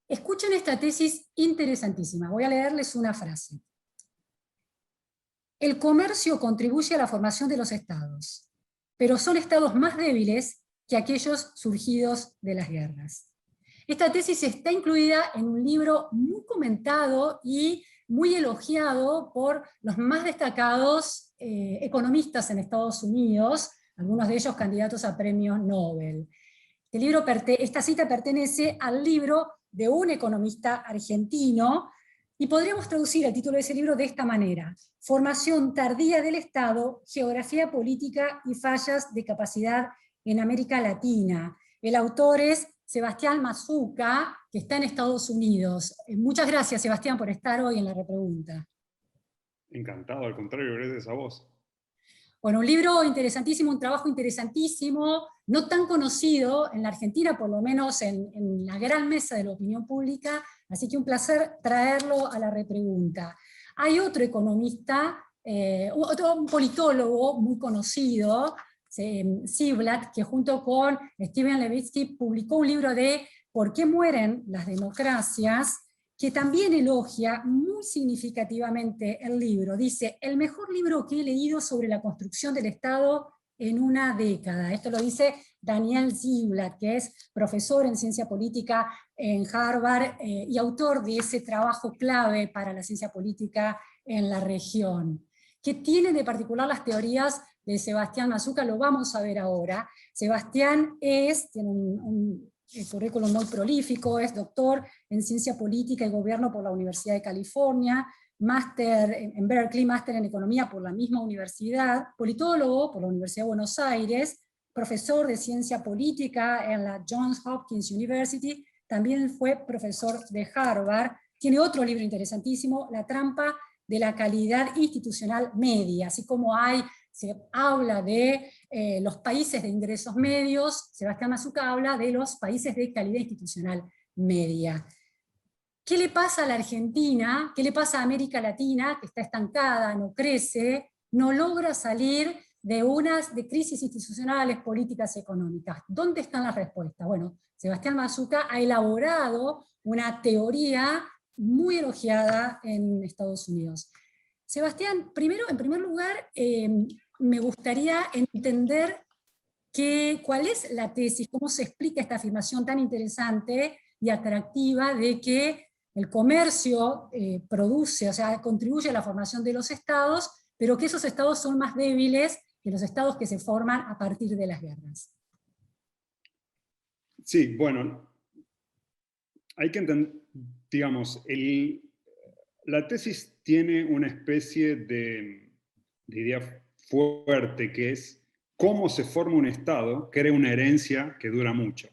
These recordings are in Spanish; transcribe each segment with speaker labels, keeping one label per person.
Speaker 1: Escuchen esta tesis interesantísima. Voy a leerles una frase. El comercio contribuye a la formación de los estados, pero son estados más débiles que aquellos surgidos de las guerras. Esta tesis está incluida en un libro muy comentado y muy elogiado por los más destacados economistas en Estados Unidos, algunos de ellos candidatos a premios Nobel. Esta cita pertenece al libro de un economista argentino, y podríamos traducir el título de ese libro de esta manera: Formación tardía del Estado, geografía política y fallas de capacidad en América Latina. El autor es Sebastián Mazuca, que está en Estados Unidos. Muchas gracias, Sebastián, por estar hoy en la repregunta.
Speaker 2: Encantado, al contrario, gracias a vos.
Speaker 1: Bueno, un libro interesantísimo, un trabajo interesantísimo, no tan conocido en la Argentina, por lo menos en la gran mesa de la opinión pública, así que un placer traerlo a la repregunta. Hay otro economista, un politólogo muy conocido, Ziblatt, que junto con Steven Levitsky publicó un libro de ¿Por qué mueren las democracias?, que también elogia muy significativamente el libro. Dice: el mejor libro que he leído sobre la construcción del Estado en una década. Esto lo dice Daniel Ziblatt, que es profesor en ciencia política en Harvard y autor de ese trabajo clave para la ciencia política en la región. ¿Qué tienen de particular las teorías de Sebastián Mazuca? Lo vamos a ver ahora. Sebastián tiene un currículum muy prolífico, es doctor en Ciencia Política y Gobierno por la Universidad de California, máster en Berkeley, máster en Economía por la misma universidad, politólogo por la Universidad de Buenos Aires, profesor de Ciencia Política en la Johns Hopkins University, también fue profesor de Harvard. Tiene otro libro interesantísimo, La trampa de la calidad institucional media, así como se habla de los países de ingresos medios, Sebastián Mazuca habla de los países de calidad institucional media. ¿Qué le pasa a la Argentina? ¿Qué le pasa a América Latina, que está estancada, no crece, no logra salir de crisis institucionales, políticas, económicas? ¿Dónde están las respuestas? Bueno, Sebastián Mazuca ha elaborado una teoría muy elogiada en Estados Unidos. Sebastián, en primer lugar, me gustaría entender cuál es la tesis, cómo se explica esta afirmación tan interesante y atractiva de que el comercio produce, o sea, contribuye a la formación de los estados, pero que esos estados son más débiles que los estados que se forman a partir de las guerras.
Speaker 2: Sí, bueno, hay que entender, digamos, la tesis tiene una especie de idea fuerte, que es cómo se forma un Estado, crea una herencia que dura mucho.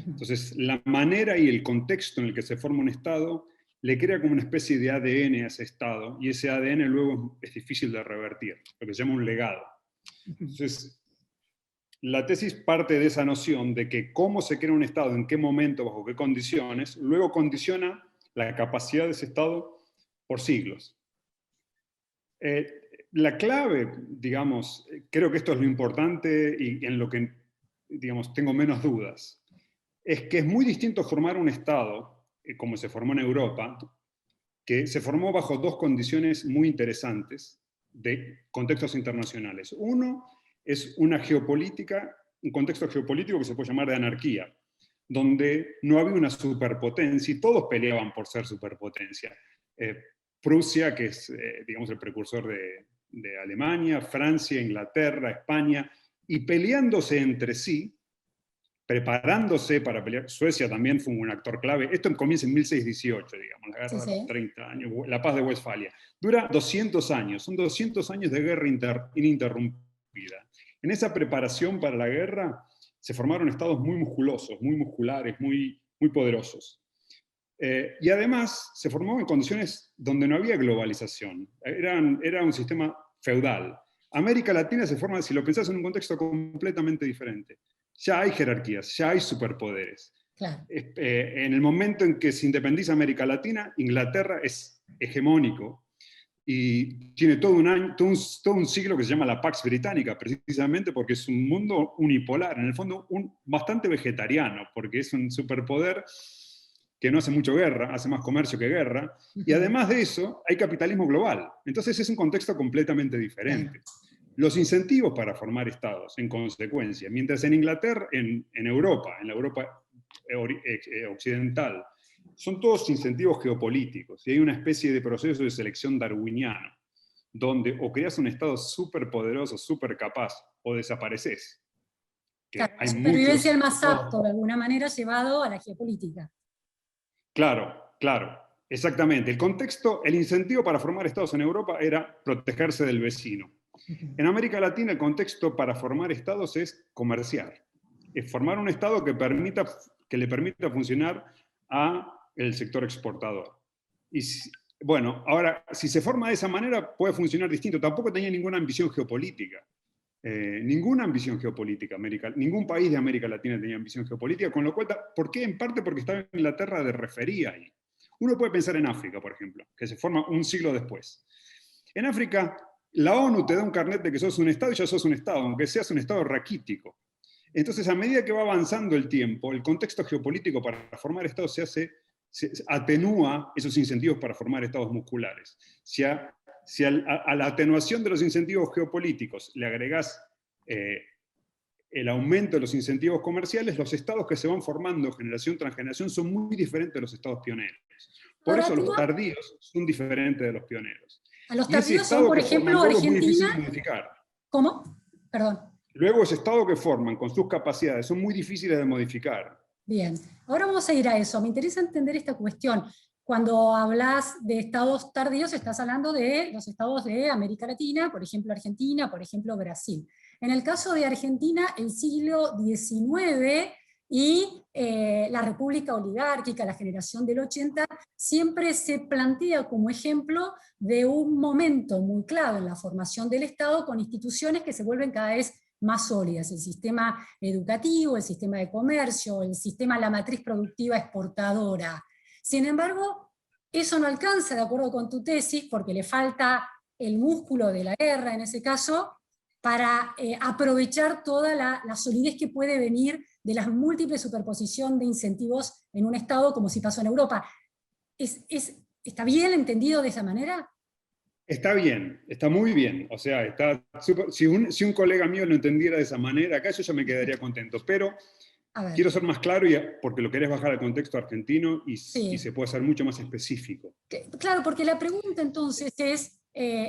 Speaker 2: Entonces, la manera y el contexto en el que se forma un Estado le crea como una especie de ADN a ese Estado, y ese ADN luego es difícil de revertir, lo que se llama un legado. Entonces, la tesis parte de esa noción de que cómo se crea un Estado, en qué momento, bajo qué condiciones, luego condiciona la capacidad de ese Estado por siglos. La clave, digamos, creo que esto es lo importante y en lo que, digamos, tengo menos dudas, es que es muy distinto formar un Estado, como se formó en Europa, que se formó bajo dos condiciones muy interesantes de contextos internacionales. Uno es una geopolítica, un contexto geopolítico que se puede llamar de anarquía, donde no había una superpotencia y todos peleaban por ser superpotencia. Prusia, que es, digamos, el precursor de Alemania, Francia, Inglaterra, España, y peleándose entre sí, preparándose para pelear. Suecia también fue un actor clave. Esto comienza en 1618, digamos, la guerra de los 30 años, la paz de Westfalia. Dura 200 años, son 200 años de guerra ininterrumpida. En esa preparación para la guerra se formaron estados muy musculosos, muy musculares, muy poderosos. Y además se formó en condiciones donde no había globalización. Era un sistema feudal. América Latina se forma, si lo pensás, en un contexto completamente diferente. Ya hay jerarquías, ya hay superpoderes.
Speaker 1: Claro.
Speaker 2: En el momento en que se independiza América Latina, Inglaterra es hegemónico y tiene todo un siglo que se llama la Pax Británica, precisamente porque es un mundo unipolar, en el fondo bastante vegetariano, porque es un superpoder que no hace mucho guerra, hace más comercio que guerra, y además de eso hay capitalismo global. Entonces es un contexto completamente diferente. Los incentivos para formar estados, en consecuencia, mientras en Inglaterra, en Europa, en la Europa occidental, son todos incentivos geopolíticos, y hay una especie de proceso de selección darwiniano, donde o creas un estado súper poderoso, súper capaz, o desapareces.
Speaker 1: Claro, la supervivencia del más apto, de alguna manera, llevado a la geopolítica.
Speaker 2: Claro, claro, exactamente. El contexto, el incentivo para formar estados en Europa era protegerse del vecino. En América Latina el contexto para formar estados es comercial. Es formar un estado que le permita funcionar al sector exportador. Y bueno, ahora, si se forma de esa manera, puede funcionar distinto. Tampoco tenía ninguna ambición geopolítica. Ninguna ambición geopolítica. Ningún país de América Latina tenía ambición geopolítica, con lo cual, ¿por qué? En parte porque estaba Inglaterra de refería ahí. Uno puede pensar en África, por ejemplo, que se forma un siglo después. En África, la ONU te da un carnet de que sos un Estado y ya sos un Estado, aunque seas un Estado raquítico. Entonces, a medida que va avanzando el tiempo, el contexto geopolítico para formar Estados se atenúa esos incentivos para formar Estados musculares. Si a la atenuación de los incentivos geopolíticos le agregás el aumento de los incentivos comerciales, los estados que se van formando generación tras generación son muy diferentes de los estados pioneros. Por eso los tardíos son diferentes de los pioneros.
Speaker 1: A los tardíos son, por ejemplo, Argentina. ¿Cómo? Perdón.
Speaker 2: Luego ese estado que forman con sus capacidades son muy difíciles de modificar.
Speaker 1: Bien, ahora vamos a ir a eso. Me interesa entender esta cuestión. Cuando hablas de estados tardíos, estás hablando de los estados de América Latina, por ejemplo Argentina, por ejemplo Brasil. En el caso de Argentina, el siglo XIX y la República Oligárquica, la generación del 80, siempre se plantea como ejemplo de un momento muy clave en la formación del Estado, con instituciones que se vuelven cada vez más sólidas: el sistema educativo, el sistema de comercio, el sistema, la matriz productiva exportadora. Sin embargo, eso no alcanza, de acuerdo con tu tesis, porque le falta el músculo de la guerra, en ese caso, para aprovechar toda la solidez que puede venir de la múltiple superposición de incentivos en un Estado, como si pasó en Europa. ¿Está bien entendido de esa manera?
Speaker 2: Está bien, está muy bien. O sea, si un colega mío lo entendiera de esa manera, acá yo ya me quedaría contento. Pero quiero ser más claro, porque lo querés bajar al contexto argentino y se puede ser mucho más específico.
Speaker 1: Claro, porque la pregunta entonces es...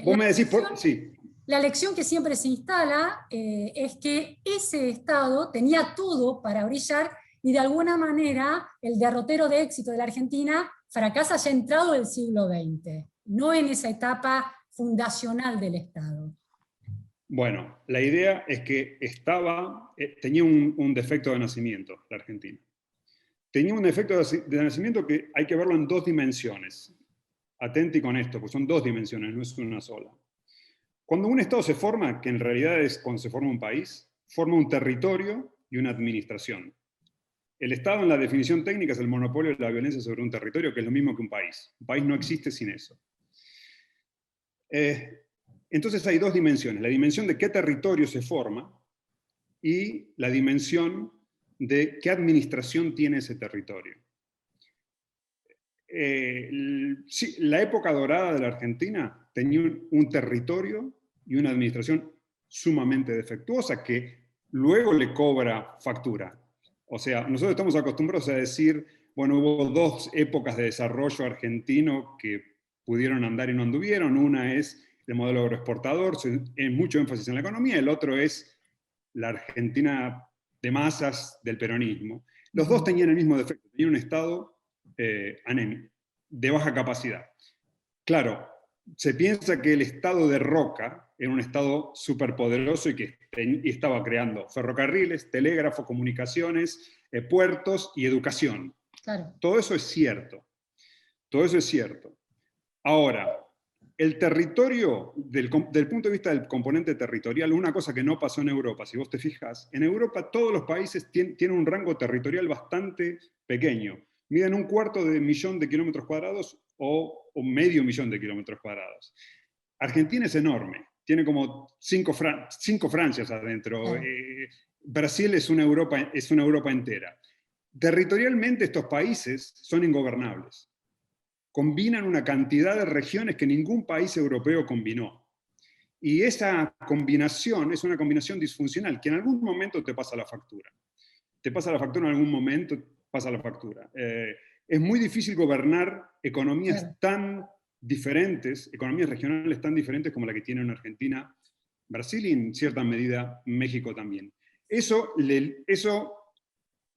Speaker 2: Vos me decís, sí.
Speaker 1: La lección que siempre se instala es que ese Estado tenía todo para brillar y de alguna manera el derrotero de éxito de la Argentina fracasa ya entrado el siglo XX, no en esa etapa fundacional del Estado.
Speaker 2: Bueno, la idea es que tenía un defecto de nacimiento, la Argentina. Tenía un defecto de nacimiento que hay que verlo en dos dimensiones. Atenti con esto, porque son dos dimensiones, no es una sola. Cuando un Estado se forma, que en realidad es cuando se forma un país, forma un territorio y una administración. El Estado, en la definición técnica, es el monopolio de la violencia sobre un territorio, que es lo mismo que un país. Un país no existe sin eso. Entonces hay dos dimensiones: la dimensión de qué territorio se forma y la dimensión de qué administración tiene ese territorio. Sí, la época dorada de la Argentina tenía un territorio y una administración sumamente defectuosa que luego le cobra factura. O sea, nosotros estamos acostumbrados a decir, bueno, hubo dos épocas de desarrollo argentino que pudieron andar y no anduvieron. Una es el modelo agroexportador, es mucho énfasis en la economía; el otro es la Argentina de masas del peronismo. Los dos tenían el mismo defecto: tenían un Estado anémico, de baja capacidad. Claro, se piensa que el Estado de Roca era un Estado superpoderoso y que estaba creando ferrocarriles, telégrafos, comunicaciones, puertos y educación. Claro. Todo eso es cierto. Todo eso es cierto. Ahora, el territorio, del punto de vista del componente territorial, una cosa que no pasó en Europa, si vos te fijas, en Europa todos los países tienen un rango territorial bastante pequeño. Miden 250.000 kilómetros cuadrados o medio millón de kilómetros cuadrados. Argentina es enorme, tiene como 5 Francias adentro. Brasil es una Europa entera. territorialmente estos países son ingobernables. Combinan una cantidad de regiones que ningún país europeo combinó. Y esa combinación es una combinación disfuncional, que en algún momento te pasa la factura. Te pasa la factura en algún momento, pasa la factura. Es muy difícil gobernar economías tan diferentes, economías regionales tan diferentes como la que tienen Argentina, Brasil y en cierta medida México también. Eso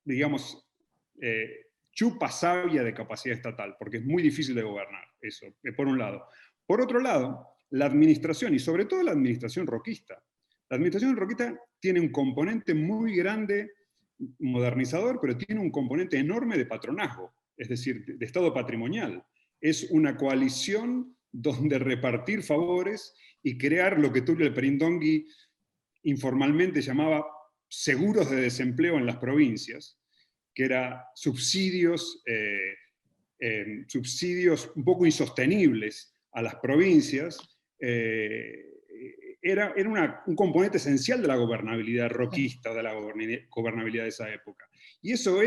Speaker 2: digamos, chupa savia de capacidad estatal, porque es muy difícil de gobernar, eso, por un lado. Por otro lado, la administración, y sobre todo la administración roquista, tiene un componente muy grande modernizador, pero tiene un componente enorme de patronazgo, es decir, de estado patrimonial. Es una coalición donde repartir favores y crear lo que Tulio Perindongui informalmente llamaba seguros de desempleo en las provincias, que eran subsidios un poco insostenibles a las provincias, era un componente esencial de la gobernabilidad roquista, de la gobernabilidad de esa época. Y eso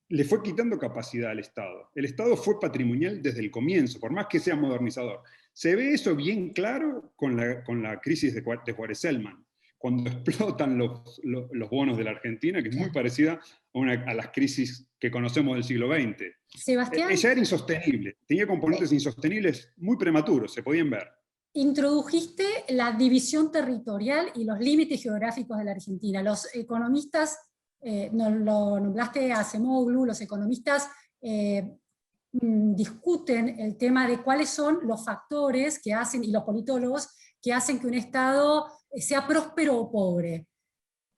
Speaker 2: le fue quitando capacidad al Estado. El Estado fue patrimonial desde el comienzo, por más que sea modernizador. Se ve eso bien claro con la crisis de Juárez-Selman, cuando explotan los bonos de la Argentina, que es muy parecida a las crisis que conocemos del siglo XX.
Speaker 1: Sebastián,
Speaker 2: ella era insostenible, tenía componentes insostenibles muy prematuros, se podían ver.
Speaker 1: Introdujiste la división territorial y los límites geográficos de la Argentina. Los economistas, lo nombraste a Acemoglu, los economistas discuten el tema de cuáles son los factores que hacen, y los politólogos, que hacen que un Estado sea próspero o pobre.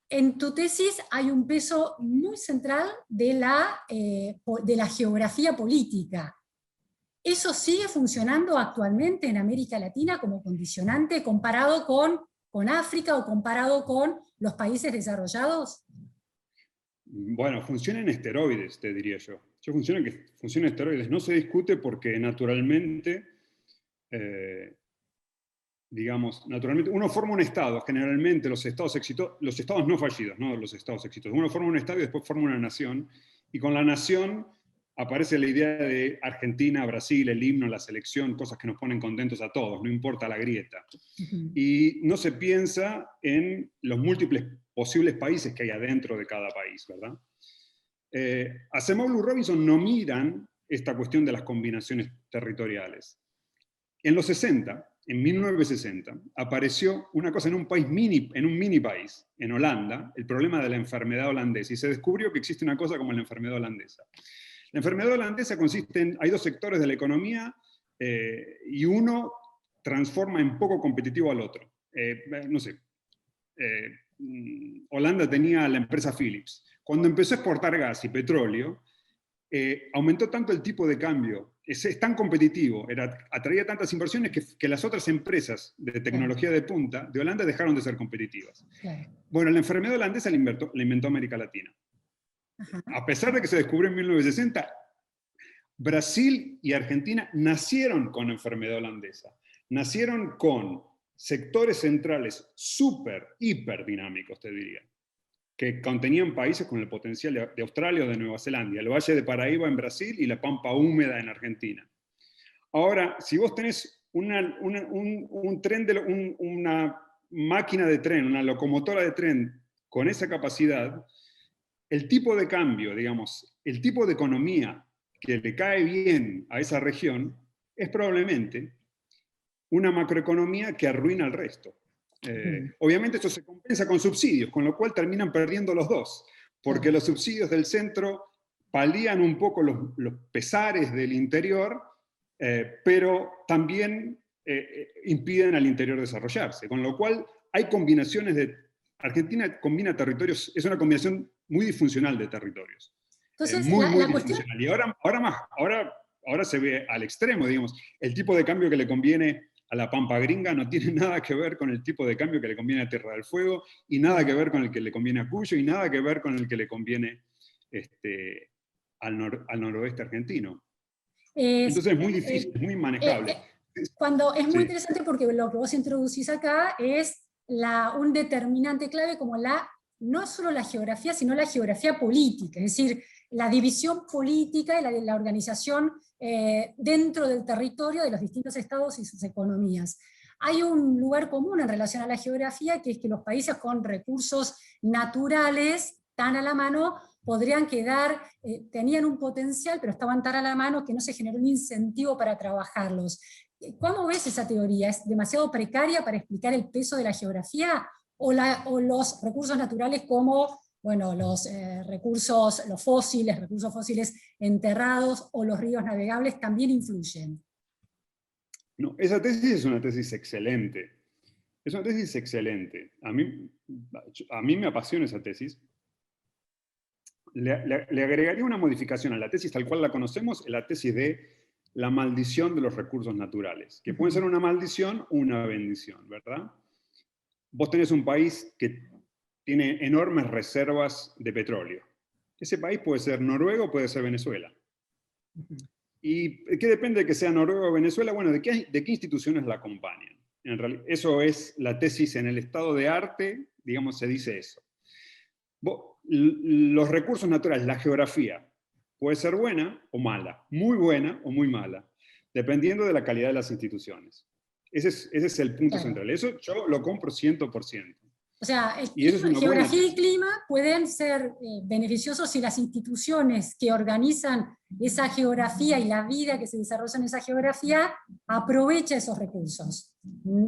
Speaker 1: En tu tesis hay un peso muy central de la geografía política. ¿Eso sigue funcionando actualmente en América Latina como condicionante comparado con África o comparado con los países desarrollados?
Speaker 2: Bueno, funciona en esteroides, te diría yo. Funciona en esteroides. No se discute porque naturalmente, naturalmente uno forma un Estado, generalmente los estados no fallidos, no los estados exitosos. Uno forma un Estado y después forma una nación, y con la nación aparece la idea de Argentina, Brasil, el himno, la selección, cosas que nos ponen contentos a todos, no importa la grieta. Y no se piensa en los múltiples posibles países que hay adentro de cada país, ¿verdad? Acemoglu y Robinson no miran esta cuestión de las combinaciones territoriales. En los 60, en 1960, apareció una cosa en un mini país, en Holanda, el problema de la enfermedad holandesa, y se descubrió que existe una cosa como la enfermedad holandesa. La enfermedad holandesa consiste hay dos sectores de la economía y uno transforma en poco competitivo al otro. Holanda tenía la empresa Philips. Cuando empezó a exportar gas y petróleo, aumentó tanto el tipo de cambio, es tan competitivo, atraía tantas inversiones que las otras empresas de tecnología de punta de Holanda dejaron de ser competitivas. Bueno, la enfermedad holandesa la inventó América Latina. A pesar de que se descubrió en 1960, Brasil y Argentina nacieron con enfermedad holandesa. Nacieron con sectores centrales hiper dinámicos, te diría, que contenían países con el potencial de Australia o de Nueva Zelanda, el Valle de Paraíba en Brasil y la Pampa Húmeda en Argentina. Ahora, si vos tenés una máquina de tren, una locomotora de tren con esa capacidad, el tipo de cambio, digamos, el tipo de economía que le cae bien a esa región es probablemente una macroeconomía que arruina al resto. Obviamente esto se compensa con subsidios, con lo cual terminan perdiendo los dos, porque los subsidios del centro palían un poco los pesares del interior, pero también impiden al interior desarrollarse, con lo cual hay combinaciones Argentina combina territorios, es una combinación muy disfuncional de territorios.
Speaker 1: Entonces,
Speaker 2: muy disfuncional. Y ahora se ve al extremo, digamos, el tipo de cambio que le conviene a la Pampa Gringa no tiene nada que ver con el tipo de cambio que le conviene a Tierra del Fuego, y nada que ver con el que le conviene a Cuyo, y nada que ver con el que le conviene al noroeste argentino. Entonces es muy difícil, es muy inmanejable.
Speaker 1: Es muy interesante porque lo que vos introducís acá es un determinante clave como la no solo la geografía, sino la geografía política, es decir, la división política y la organización dentro del territorio de los distintos estados y sus economías. Hay un lugar común en relación a la geografía, que es que los países con recursos naturales tan a la mano podrían quedar, tenían un potencial, pero estaban tan a la mano que no se generó un incentivo para trabajarlos. ¿Cómo ves esa teoría? ¿Es demasiado precaria para explicar el peso de la geografía? ¿O los recursos naturales como, bueno, los recursos fósiles enterrados o los ríos navegables también influyen?
Speaker 2: No, esa tesis es una tesis excelente. Es una tesis excelente. A mí me apasiona esa tesis. Le agregaría una modificación a la tesis tal cual la conocemos, la tesis de la maldición de los recursos naturales, que puede ser una maldición o una bendición, ¿verdad? Vos tenés un país que tiene enormes reservas de petróleo. Ese país puede ser Noruega o puede ser Venezuela. ¿Y qué depende de que sea Noruega o Venezuela? Bueno, ¿de qué instituciones la acompañan? En realidad, eso es la tesis en el estado de arte, digamos, se dice eso. Los recursos naturales, la geografía, puede ser buena o mala, muy buena o muy mala, dependiendo de la calidad de las instituciones. Ese es el punto central. Eso yo lo compro 100%.
Speaker 1: O sea,
Speaker 2: geografía
Speaker 1: y clima pueden ser beneficiosos si las instituciones que organizan esa geografía y la vida que se desarrolla en esa geografía aprovecha esos recursos.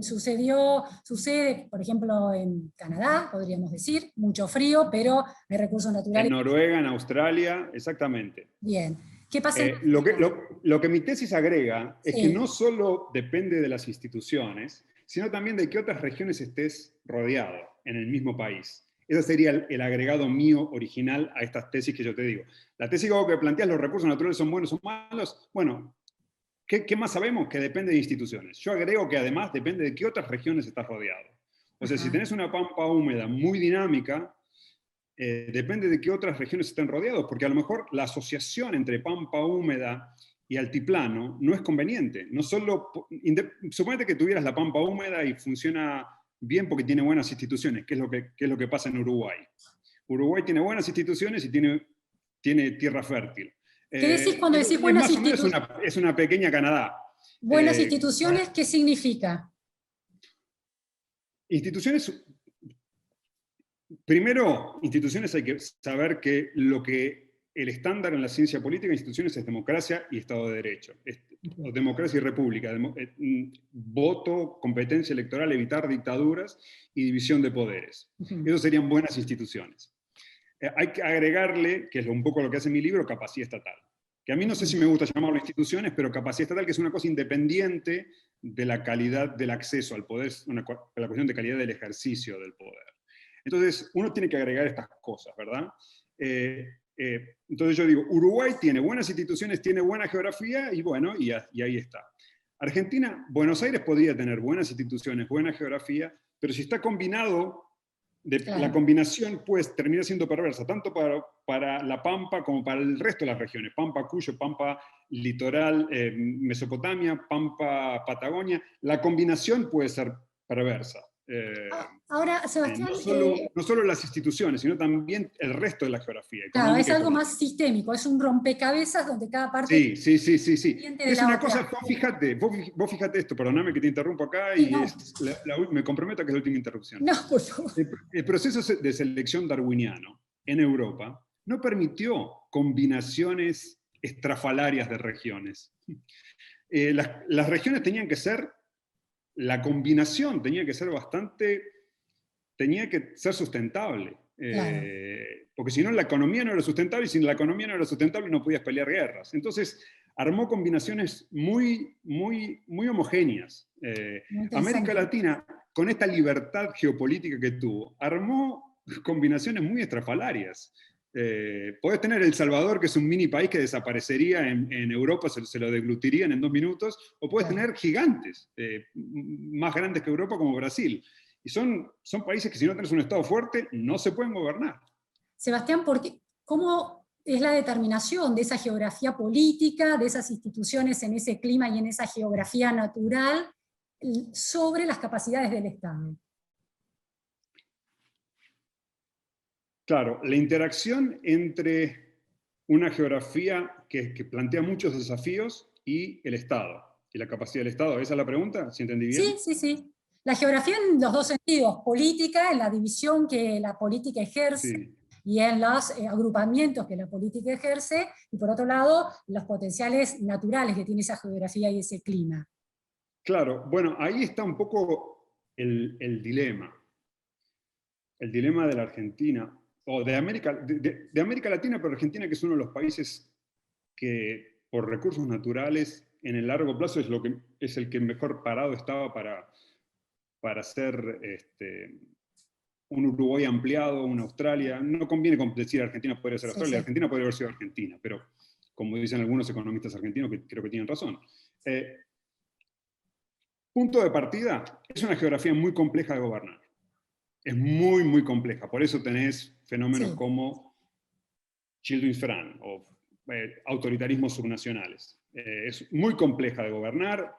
Speaker 1: Sucede, por ejemplo, en Canadá, podríamos decir, mucho frío, pero hay recursos naturales.
Speaker 2: En Noruega, en Australia, exactamente.
Speaker 1: Bien. ¿Qué pasa?
Speaker 2: Lo que mi tesis agrega es que no solo depende de las instituciones, sino también de qué otras regiones estés rodeado en el mismo país. Ese sería el agregado mío original a estas tesis que yo te digo. La tesis que planteas, los recursos naturales son buenos o malos, bueno, ¿qué más sabemos? Que depende de instituciones. Yo agrego que además depende de qué otras regiones estás rodeado. O sea, si tenés una pampa húmeda muy dinámica, depende de qué otras regiones estén rodeados, porque a lo mejor la asociación entre pampa húmeda y altiplano no es conveniente. No solo, suponete que tuvieras la pampa húmeda y funciona bien porque tiene buenas instituciones, que es lo que pasa en Uruguay. Uruguay tiene buenas instituciones y tiene tierra fértil.
Speaker 1: ¿Qué decís cuando decís buenas instituciones?
Speaker 2: Es una pequeña Canadá.
Speaker 1: Buenas instituciones, ¿qué significa?
Speaker 2: Instituciones. Primero, instituciones hay que saber que el estándar en la ciencia política de instituciones es democracia y Estado de Derecho. O democracia y república. Voto, competencia electoral, evitar dictaduras y división de poderes. Esos serían buenas instituciones. Hay que agregarle, que es un poco lo que hace mi libro, capacidad estatal. Que a mí no sé si me gusta llamarlo instituciones, pero capacidad estatal, que es una cosa independiente de la calidad del acceso al poder, la cuestión de calidad del ejercicio del poder. Entonces, uno tiene que agregar estas cosas, ¿verdad? Entonces yo digo, Uruguay tiene buenas instituciones, tiene buena geografía, y bueno, y ahí está. Argentina, Buenos Aires podría tener buenas instituciones, buena geografía, pero si está combinado, la combinación pues termina siendo perversa, tanto para La Pampa como para el resto de las regiones. Pampa Cuyo, Pampa Litoral, Mesopotamia, Pampa Patagonia. La combinación puede ser perversa.
Speaker 1: Ahora, Sebastián...
Speaker 2: No solo las instituciones, sino también el resto de la geografía.
Speaker 1: Claro, es algo más sistémico, es un rompecabezas donde cada parte...
Speaker 2: Sí. Es una cosa, vos fíjate esto, perdóname que te interrumpo acá, y me comprometo a que es la última interrupción.
Speaker 1: No, por favor.
Speaker 2: El proceso de selección darwiniano en Europa no permitió combinaciones estrafalarias de regiones. Las regiones tenían que ser... La combinación tenía que ser sustentable. Claro. Porque si no, la economía no era sustentable, y si la economía no era sustentable no podías pelear guerras. Entonces, armó combinaciones muy homogéneas. América Latina, con esta libertad geopolítica que tuvo, armó combinaciones muy estrafalarias. Podés tener El Salvador, que es un mini país que desaparecería en Europa, se lo deglutirían en 2 minutos, o podés tener gigantes, más grandes que Europa, como Brasil. Y son países que si no tenés un Estado fuerte, no se pueden gobernar.
Speaker 1: Sebastián, ¿cómo es la determinación de esa geografía política, de esas instituciones en ese clima y en esa geografía natural, sobre las capacidades del Estado?
Speaker 2: Claro, la interacción entre una geografía que plantea muchos desafíos y el Estado, y la capacidad del Estado. ¿Esa es la pregunta? ¿Si entendí bien?
Speaker 1: Sí, sí, sí. La geografía en los dos sentidos, política, en la división que la política ejerce,
Speaker 2: Sí.
Speaker 1: y en los agrupamientos que la política ejerce, y por otro lado, los potenciales naturales que tiene esa geografía y ese clima.
Speaker 2: Claro, bueno, ahí está un poco el dilema. El dilema de la Argentina, o de América Latina, pero Argentina, que es uno de los países que por recursos naturales en el largo plazo es el que mejor parado estaba para ser un Uruguay ampliado, una Australia. No conviene decir Argentina podría ser
Speaker 1: Sí,
Speaker 2: Australia,
Speaker 1: sí.
Speaker 2: Argentina podría haber sido Argentina, pero como dicen algunos economistas argentinos, que creo que tienen razón. Punto de partida, es una geografía muy compleja de gobernar. Es muy, muy compleja. Por eso tenés fenómenos
Speaker 1: Sí.
Speaker 2: como Children's o autoritarismos subnacionales. Es muy compleja de gobernar,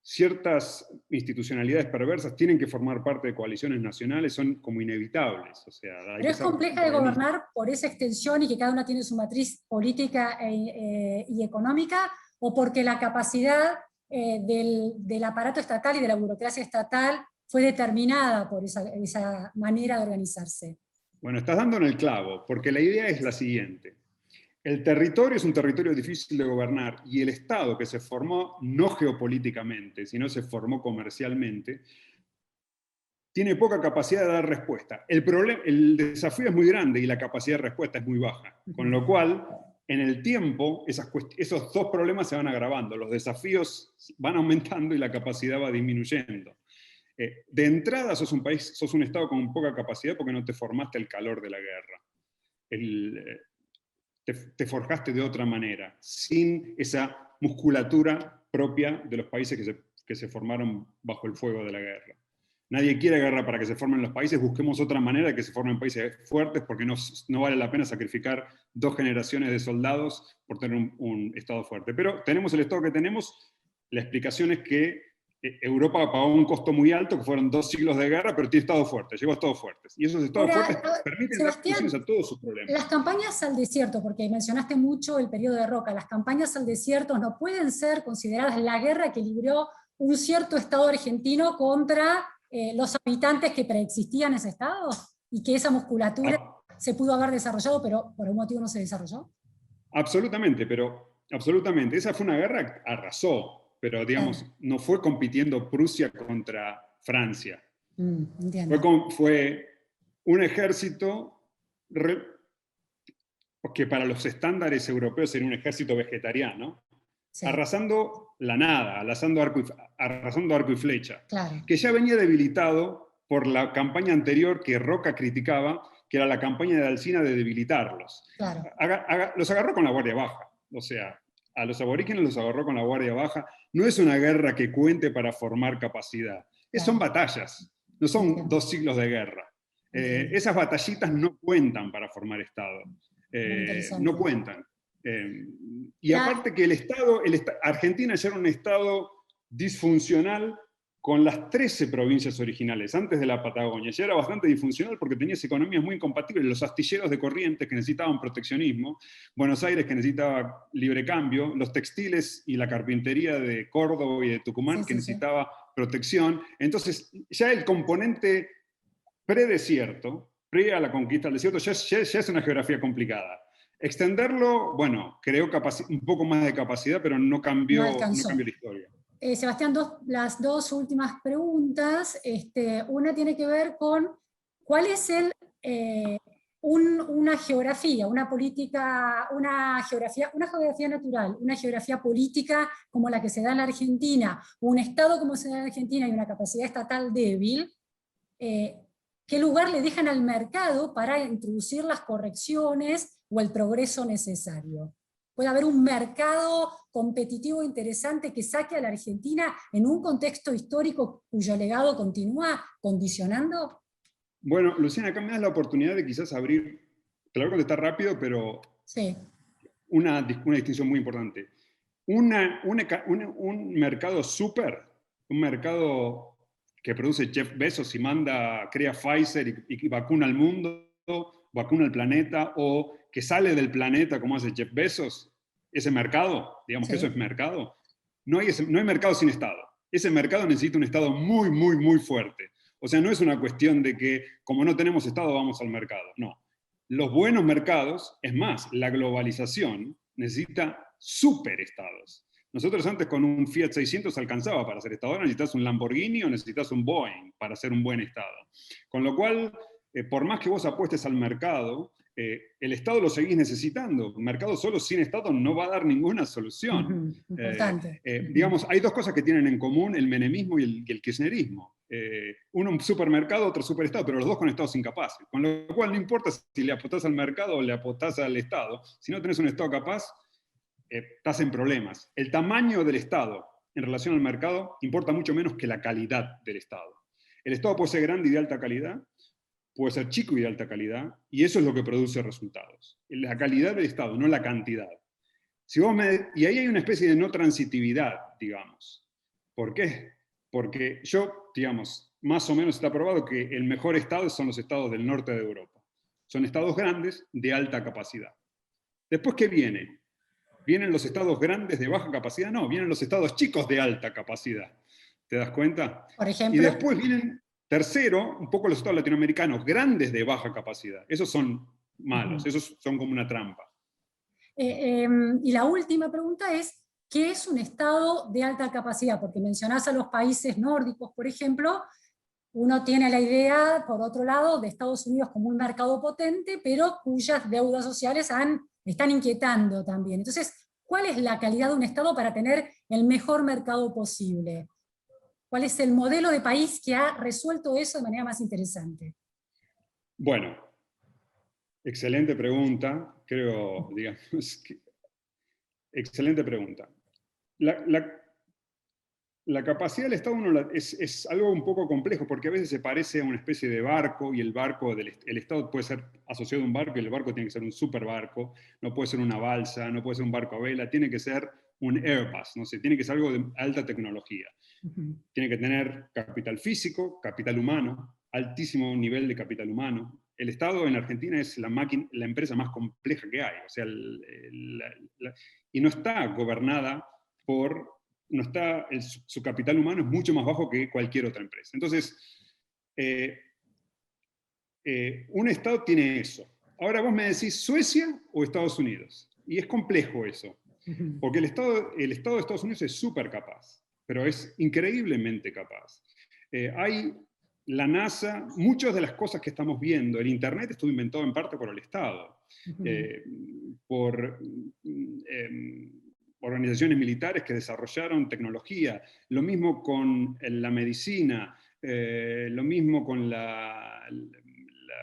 Speaker 2: ciertas institucionalidades perversas tienen que formar parte de coaliciones nacionales, son como inevitables. O sea, hay
Speaker 1: Pero
Speaker 2: que
Speaker 1: es
Speaker 2: ser
Speaker 1: compleja de
Speaker 2: realista.
Speaker 1: gobernar por esa extensión y que cada una tiene su matriz política y económica, o porque la capacidad del aparato estatal y de la burocracia estatal fue determinada por esa manera de organizarse.
Speaker 2: Bueno, estás dando en el clavo, porque la idea es la siguiente. El territorio es un territorio difícil de gobernar y el Estado que se formó no geopolíticamente, sino se formó comercialmente, tiene poca capacidad de dar respuesta. El desafío es muy grande y la capacidad de respuesta es muy baja. Con lo cual, en el tiempo, esos dos problemas se van agravando. Los desafíos van aumentando y la capacidad va disminuyendo. De entrada, sos un Estado con poca capacidad porque no te formaste el calor de la guerra. Te forjaste de otra manera, sin esa musculatura propia de los países que se formaron bajo el fuego de la guerra. Nadie quiere guerra para que se formen los países, busquemos otra manera de que se formen países fuertes porque no vale la pena sacrificar 2 generaciones de soldados por tener un Estado fuerte. Pero tenemos el Estado que tenemos, la explicación es que Europa pagó un costo muy alto, que fueron 2 siglos de guerra, pero tiene estados fuertes, llegó a estados fuertes. Y esos estados
Speaker 1: Ahora,
Speaker 2: fuertes permiten dar soluciones
Speaker 1: Sebastián,
Speaker 2: a todos sus problemas.
Speaker 1: las campañas al desierto, porque mencionaste mucho el periodo de Roca, las campañas al desierto no pueden ser consideradas la guerra que libró un cierto Estado argentino contra los habitantes que preexistían en ese Estado, y que esa musculatura se pudo haber desarrollado, pero por un motivo no se desarrolló.
Speaker 2: Absolutamente, absolutamente. Esa fue una guerra que arrasó, pero digamos, no fue compitiendo Prusia contra Francia. Fue un ejército que para los estándares europeos era un ejército vegetariano, sí, arrasando la nada, arrasando arco y flecha,
Speaker 1: claro,
Speaker 2: que ya venía debilitado por la campaña anterior que Roca criticaba, que era la campaña de Alsina de debilitarlos.
Speaker 1: Claro.
Speaker 2: Los agarró con la guardia baja, o sea, a los aborígenes los agarró con la guardia baja. No es una guerra que cuente para formar capacidad, claro, son batallas, no son Entiendo. 2 siglos de guerra. Esas batallitas no cuentan para formar Estado. No cuentan. Y aparte que Argentina ya era un Estado disfuncional con las 13 provincias originales, antes de la Patagonia. Ya era bastante disfuncional porque tenía economías muy incompatibles. Los astilleros de Corrientes que necesitaban proteccionismo, Buenos Aires que necesitaba libre cambio, los textiles y la carpintería de Córdoba y de Tucumán que necesitaba protección. Entonces, ya el componente predesierto, pre a la conquista del desierto, ya es una geografía complicada. Extenderlo, bueno, creó un poco más de capacidad, pero no cambió la historia.
Speaker 1: Sebastián, las 2 últimas preguntas. Una tiene que ver con cuál es una geografía, una política, una geografía natural, una geografía política como la que se da en la Argentina, un Estado como se da en la Argentina y una capacidad estatal débil. ¿Qué lugar le dejan al mercado para introducir las correcciones o el progreso necesario? ¿Puede haber un mercado competitivo interesante que saque a la Argentina en un contexto histórico cuyo legado continúa condicionando?
Speaker 2: Bueno, Luciana, acá me das la oportunidad de quizás abrir, te lo voy a contestar rápido, pero
Speaker 1: sí,
Speaker 2: una distinción muy importante. Un mercado un mercado que produce Jeff Bezos y crea Pfizer y vacuna al mundo, vacuna al planeta, o que sale del planeta como hace Jeff Bezos, ese mercado, digamos que eso es mercado, no hay mercado sin Estado. Ese mercado necesita un Estado muy, muy, muy fuerte. O sea, no es una cuestión de que como no tenemos Estado vamos al mercado, no. Los buenos mercados, es más, la globalización necesita superestados. Nosotros antes con un Fiat 600 alcanzaba para ser Estado, ahora necesitas un Lamborghini o necesitas un Boeing para ser un buen Estado. Con lo cual, por más que vos apuestes al mercado, el Estado lo seguís necesitando. Un mercado solo sin Estado no va a dar ninguna solución.
Speaker 1: Importante.
Speaker 2: Digamos, hay dos cosas que tienen en común el menemismo y el kirchnerismo. Uno un supermercado, otro superestado, pero los dos con estados incapaces. Con lo cual no importa si le apostás al mercado o le apostás al Estado. Si no tenés un Estado capaz, estás en problemas. El tamaño del Estado en relación al mercado importa mucho menos que la calidad del Estado. El Estado puede ser grande y de alta calidad, puede ser chico y de alta calidad, y eso es lo que produce resultados. La calidad del Estado, no la cantidad. Y ahí hay una especie de no transitividad, digamos. ¿Por qué? Porque digamos, más o menos está probado que el mejor Estado son los estados del norte de Europa. Son estados grandes de alta capacidad. Después, ¿qué viene? ¿Vienen los estados grandes de baja capacidad? No, vienen los estados chicos de alta capacidad. ¿Te das cuenta?
Speaker 1: Por ejemplo.
Speaker 2: Y después vienen, tercero, un poco los estados latinoamericanos, grandes de baja capacidad. Esos son malos, esos son como una trampa.
Speaker 1: Y la última pregunta es, ¿qué es un Estado de alta capacidad? Porque mencionás a los países nórdicos, por ejemplo, uno tiene la idea, por otro lado, de Estados Unidos como un mercado potente, pero cuyas deudas sociales están inquietando también. Entonces, ¿cuál es la calidad de un Estado para tener el mejor mercado posible? ¿Cuál es el modelo de país que ha resuelto eso de manera más interesante?
Speaker 2: Bueno, excelente pregunta, creo, digamos, excelente pregunta. La capacidad del Estado es algo un poco complejo, porque a veces se parece a una especie de barco, y el Estado puede ser asociado a un barco, y el barco tiene que ser un superbarco, no puede ser una balsa, no puede ser un barco a vela, tiene que ser un Airbus, no sé, tiene que ser algo de alta tecnología. Tiene que tener capital físico, capital humano, altísimo nivel de capital humano. El Estado en Argentina es la empresa más compleja que hay, o sea, y no está gobernada su capital humano es mucho más bajo que cualquier otra empresa. Entonces, un Estado tiene eso. Ahora vos me decís, ¿Suecia o Estados Unidos? Y es complejo eso, porque el Estado de Estados Unidos es súper capaz, pero es increíblemente capaz. Hay la NASA, muchas de las cosas que estamos viendo, el Internet estuvo inventado en parte por el Estado, por organizaciones militares que desarrollaron tecnología, lo mismo con la medicina, lo mismo con la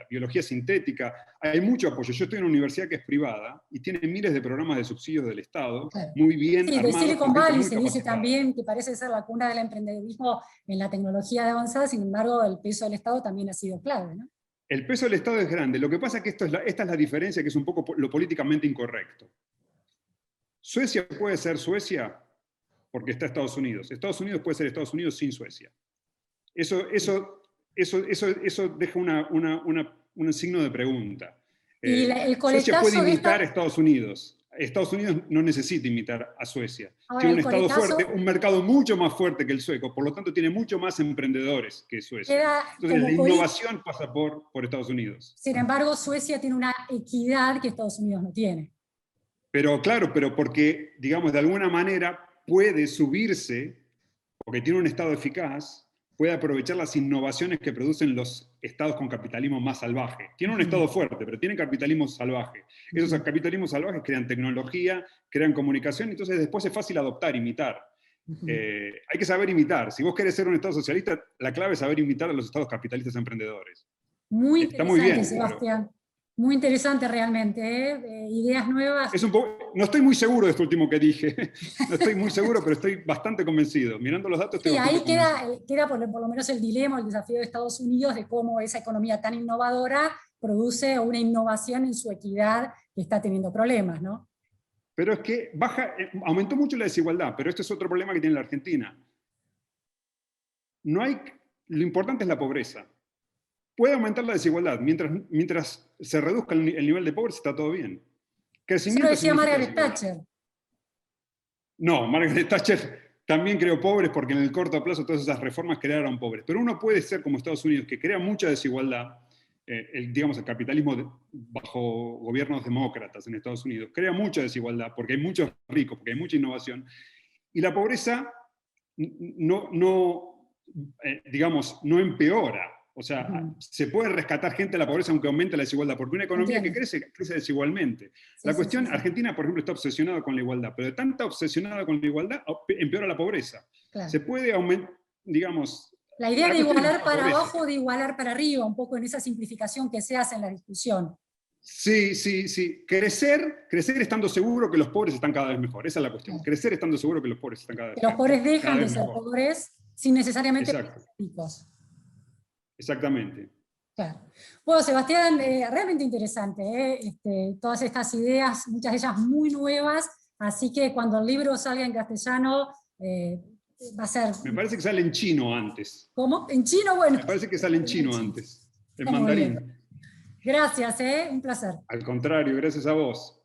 Speaker 2: biología sintética. Hay mucho apoyo. Yo estoy en una universidad que es privada y tiene miles de programas de subsidios del Estado, muy bien armados.
Speaker 1: Sí, de Silicon Valley se dice también que parece ser la cuna del emprendedurismo en la tecnología de avanzada, sin embargo el peso del Estado también ha sido clave, ¿no?
Speaker 2: El peso del Estado es grande. Lo que pasa es que esta es la diferencia, que es un poco lo políticamente incorrecto. Suecia puede ser Suecia porque está Estados Unidos. Estados Unidos puede ser Estados Unidos sin Suecia. Eso deja un signo de pregunta. Suecia puede imitar a Estados Unidos. Estados Unidos no necesita imitar a Suecia.
Speaker 1: Ahora,
Speaker 2: tiene un Estado fuerte, un mercado mucho más fuerte que el sueco, por lo tanto tiene mucho más emprendedores que Suecia. Entonces la innovación pasa por Estados Unidos.
Speaker 1: Sin embargo, Suecia tiene una equidad que Estados Unidos no tiene.
Speaker 2: Pero claro, porque, digamos, de alguna manera puede subirse, porque tiene un Estado eficaz, puede aprovechar las innovaciones que producen los estados con capitalismo más salvaje. Tiene un Estado fuerte, pero tiene capitalismo salvaje. Esos capitalismos salvajes crean tecnología, crean comunicación, entonces después es fácil adoptar, imitar. Hay que saber imitar. Si vos querés ser un Estado socialista, la clave es saber imitar a los estados capitalistas emprendedores.
Speaker 1: Muy interesante, muy bien, Sebastián. Claro. Muy interesante realmente, ¿eh? Ideas nuevas.
Speaker 2: No estoy muy seguro de esto último que dije, no estoy muy seguro, pero estoy bastante convencido. Mirando los datos estoy
Speaker 1: ahí queda por lo menos el dilema, el desafío de Estados Unidos de cómo esa economía tan innovadora produce una innovación en su equidad que está teniendo problemas, ¿no?
Speaker 2: Pero es que aumentó mucho la desigualdad, pero este es otro problema que tiene la Argentina. Lo importante es la pobreza. Puede aumentar la desigualdad. Mientras se reduzca el nivel de pobreza, está todo bien.
Speaker 1: Eso lo decía Margaret Thatcher.
Speaker 2: No, Margaret Thatcher también creó pobres porque en el corto plazo todas esas reformas crearon pobres. Pero uno puede ser como Estados Unidos, que crea mucha desigualdad, digamos, el capitalismo bajo gobiernos demócratas en Estados Unidos, crea mucha desigualdad porque hay muchos ricos, porque hay mucha innovación, y la pobreza digamos, no empeora. O sea, se puede rescatar gente de la pobreza aunque aumente la desigualdad, porque una economía que crece desigualmente. La cuestión, Argentina, por ejemplo, está obsesionada con la igualdad, pero de tanta obsesionada con la igualdad, empeora la pobreza. Claro. Se puede aumentar, digamos...
Speaker 1: La idea de igualar para abajo o de igualar para arriba, un poco en esa simplificación que se hace en la discusión.
Speaker 2: Sí. Crecer estando seguro que los pobres están cada vez mejor. Esa es la cuestión. Crecer estando seguro que los pobres están cada vez mejor.
Speaker 1: Que los pobres dejan de ser pobres sin necesariamente ser ricos.
Speaker 2: Exactamente.
Speaker 1: Claro. Bueno, Sebastián, realmente interesante, todas estas ideas, muchas de ellas muy nuevas, así que cuando el libro salga en castellano, va a ser...
Speaker 2: Me parece que sale en chino antes.
Speaker 1: ¿Cómo? ¿En chino? Bueno.
Speaker 2: Me parece que sale en chino antes, en mandarín.
Speaker 1: Gracias, un placer.
Speaker 2: Al contrario, gracias a vos.